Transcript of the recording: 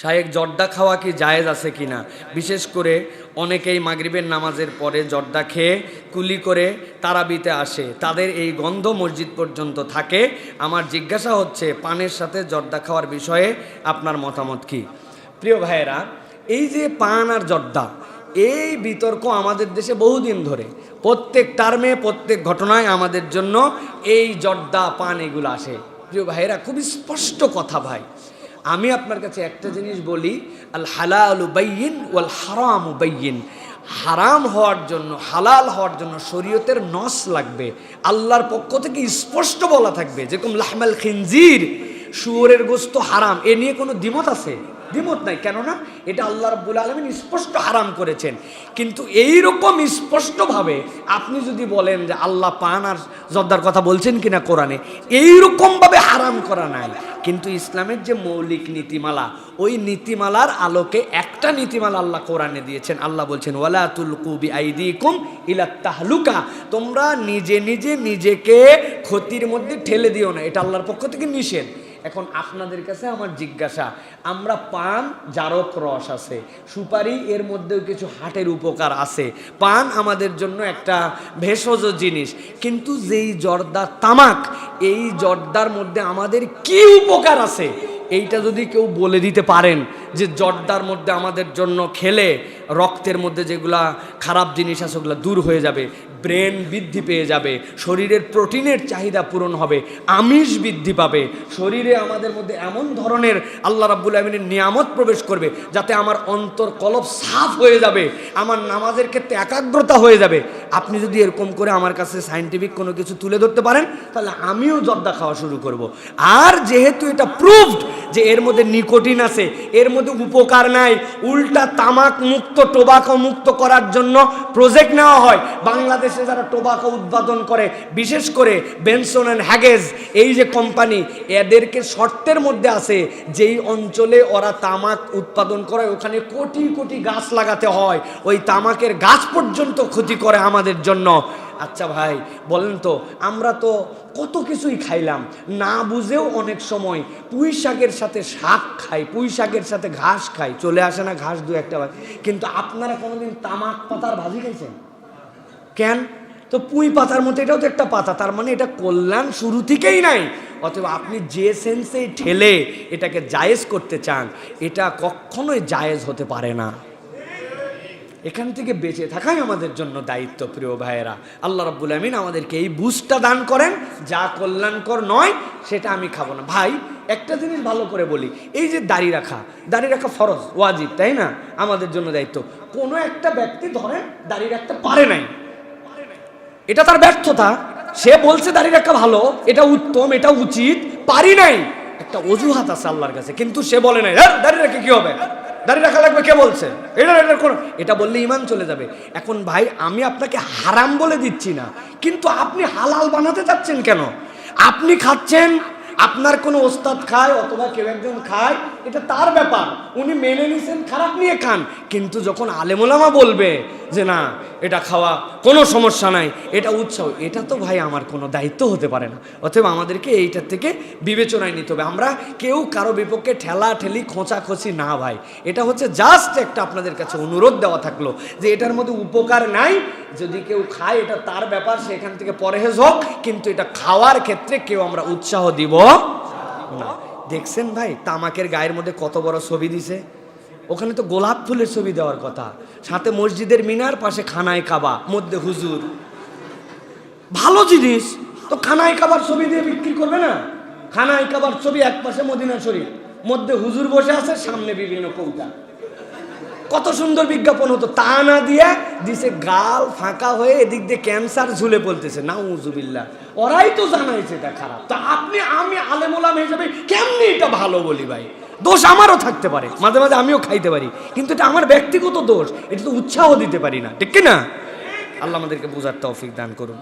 শায়েখ জর্দা খাওয়া কি জায়েজ আছে কিনা? বিশেষ করে অনেকেই মাগরিবের নামাজের পরে জর্দা খেয়ে কুলি করে তারাবিতে আসে, তাদের এই গন্ধ মসজিদ পর্যন্ত থাকে। আমার জিজ্ঞাসা হচ্ছে, পানের সাথে জর্দা খাওয়ার বিষয়ে আপনার মতামত কি? প্রিয় ভাইয়েরা, এই যে পান আর জর্দা, এই বিতর্ক আমাদের দেশে বহুদিন ধরে, প্রত্যেক টার্মে প্রত্যেক ঘটনায় আমাদের জন্য এই জর্দা পান এগুলো আসে। প্রিয় ভাইয়েরা, খুবই স্পষ্ট কথা ভাই, আমি আপনার কাছে একটা জিনিস বলি, আল হালালু বাইয়িন ওয়াল হারামু বাইয়িন। হারাম হওয়ার জন্য, হালাল হওয়ার জন্য শরীয়তের নস লাগবে, আল্লাহর পক্ষ থেকে স্পষ্ট বলা থাকবে। যেরকম লাহমাল খিনজির, শুয়োরের গোশত হারাম, এ নিয়ে কোনো দ্বিমত আছে? দ্বিমত নাই। কেননা এটা আল্লাহ রাব্বুল আলামিন স্পষ্ট হারাম করেছেন। কিন্তু এইরকম স্পষ্টভাবে আপনি যদি বলেন যে আল্লাহ পান আর জর্দার কথা বলছেন কিনা কোরআনে, এইরকমভাবে হারাম করা নাই। কিন্তু ইসলামের যে মৌলিক নীতিমালা, ওই নীতিমালার আলোকে একটা নীতিমালা আল্লাহ কোরআনে দিয়েছেন। আল্লাহ বলছেন, ওয়ালা তুলকু বিআইদিকুম ইলা তাহলুকা, তোমরা নিজে নিজে নিজেকে ক্ষতির মধ্যে ঠেলে দিও না, এটা আল্লাহর পক্ষ থেকে নিষেধ। এখন আপনাদের কাছে আমার জিজ্ঞাসা, আমরা পান জারক রস আছে, সুপারি, এর মধ্যেও কিছু হার্টের উপকার আছে, পান আমাদের জন্য একটা ভেষজ জিনিস, কিন্তু যেই জর্দা তামাক, এই জর্দার মধ্যে আমাদের কি উপকার আছে এইটা যদি কেউ বলে দিতে পারেন যে জর্দার মধ্যে আমাদের জন্য খেলে রক্তের মধ্যে যেগুলা খারাপ জিনিস আছে ওগুলো দূর হয়ে যাবে, ব্রেন বৃদ্ধি পেয়ে যাবে, শরীরের প্রোটিনের চাহিদা পূরণ হবে, আমিষ বৃদ্ধি পাবে, শরীরে আমাদের মধ্যে এমন ধরনের আল্লাহ রাব্বুল আমিনের নিয়ামত প্রবেশ করবে যাতে আমার অন্তর কলব সাফ হয়ে যাবে, আমার নামাজের ক্ষেত্রে একাগ্রতা হয়ে যাবে, আপনি যদি এরকম করে আমার কাছে সায়েন্টিফিক কোনো কিছু তুলে ধরতে পারেন, তাহলে আমিও জর্দা খাওয়া শুরু করব। আর যেহেতু এটা প্রুভড যে এর মধ্যে নিকোটিন আছে, এর মধ্যে উপকার নাই, উল্টা তামাক মুক্ত, টোবাকো মুক্ত করার জন্য প্রজেক্ট নেওয়া হয়। বাংলাদেশে যারা টোবাকো উৎপাদন করে, বিশেষ করে বেনসন অ্যান্ড হ্যাগেজ, এই যে কোম্পানি, এদেরকে শর্তের মধ্যে আছে যেই অঞ্চলে ওরা তামাক উৎপাদন করে ওখানে কোটি কোটি গাছ লাগাতে হয়, ওই তামাকের গাছ পর্যন্ত ক্ষতি করে আমাদের জন্য। আচ্ছা ভাই বলেন তো, আমরা তো কত কিছুই খাইলাম, না বুঝেও অনেক সময় পুঁই শাকের সাথে শাক খাই, পুঁই শাকের সাথে ঘাস খাই, চলে আসে না ঘাস দু একটা, কিন্তু আপনারা কোনোদিন তামাক পাতার ভাজি খাইছেন? কেন? তো পুঁই পাতার মতো এটাও তো একটা পাতা, তার মানে এটা কল্যাণ শুরু থেকেই নাই। অথবা আপনি যে সেন্সেই ঠেলে এটাকে জায়েজ করতে চান, এটা কখনোই জায়েজ হতে পারে না। এখান থেকে বেঁচে থাকাই আমাদের জন্য দায়িত্ব। প্রিয় ভাইয়েরা, আল্লাহ রাব্বুল আমিন আমাদেরকে এই বুঝটা দান করেন, যা কল্যাণকর নয় সেটা আমি খাবো না। ভাই একটা জিনিস ভালো করে বলি, এই যে দাড়ি রাখা ফরজ, ওয়াজিব, তাই না? আমাদের জন্য দায়িত্ব। কোনো একটা ব্যক্তি ধরেন দাড়ি রাখতে পারে নাই, এটা তার ব্যর্থতা, সে বলছে দাড়ি রাখা ভালো, এটা উত্তম, এটা উচিত, পারি নাই, একটা অজুহাত আছে আল্লাহর কাছে, কিন্তু সে বলে নাই দাড়ি রেখে কি হবে, দাড়ি রাখা লাগবে, কে বলছে? এটা বললে ঈমান চলে যাবে। এখন ভাই আমি আপনাকে হারাম বলে দিচ্ছি না, কিন্তু আপনি হালাল বানাতে চাচ্ছেন কেন? আপনি খাচ্ছেন, আপনার কোনো ওস্তাদ খায় অথবা কেউ একজন খায়, এটা তার ব্যাপার, উনি মেনে নিছেন, খারাপ নিয়ে খান। কিন্তু যখন আলেম ওলামা বলবে যে না এটা খাওয়া কোনো সমস্যা নাই, এটা উৎসাহ, এটা তো ভাই আমার কোনো দায়িত্ব হতে পারে না। অথবা আমাদেরকে এইটার থেকে বিবেচনায় নিতে হবে। আমরা কেউ কারো বিপক্ষে ঠেলা ঠেলি খোঁচাখোঁচি না ভাই, এটা হচ্ছে জাস্ট একটা আপনাদের কাছে অনুরোধ দেওয়া থাকলো যে এটার মধ্যে উপকার নাই, যদি কেউ খায় এটা তার ব্যাপার, সেখান থেকে পরহেজ হোক, কিন্তু এটা খাওয়ার ক্ষেত্রে কেউ আমরা উৎসাহ দিব না। দেখছেন ভাই তামাকের গায়ের মধ্যে কত বড় ছবি দিছে, ওখানে তো গোলাপ ফুলের ছবি দেওয়ার কথা, সাথে মসজিদের মিনার, পাশে খানায় কাবা, মধ্যে হুজুর। ভালো জিনিস তো খানায় কাবার ছবি দিয়ে বিক্রি করবে না? খানায় কাবার ছবি এক পাশে মদিনা শরীফ, মধ্যে হুজুর বসে আছে, সামনে বিভিন্ন কৌটা, কত সুন্দর বিজ্ঞাপন হতো। তা না দিয়ে দিছে গাল ফাঁকা হয়ে, এদিক দিয়ে ক্যান্সার ঝুলে পড়তেছে, নাউজুবিল্লাহ। ওরাই তো জানাইছে এটা খারাপ, তা আমি আলেম ওলামা হিসেবে কেমনি এটা ভালো বলি? ভাই দোষ আমারও থাকতে পারে, মাঝে মাঝে আমিও খাইতে পারি, কিন্তু এটা আমার ব্যক্তিগত দোষ, এটা তো উৎসাহ দিতে পারি না, ঠিক কি না? আল্লাহ আমাদেরকে বোঝার তৌফিক দান করুন।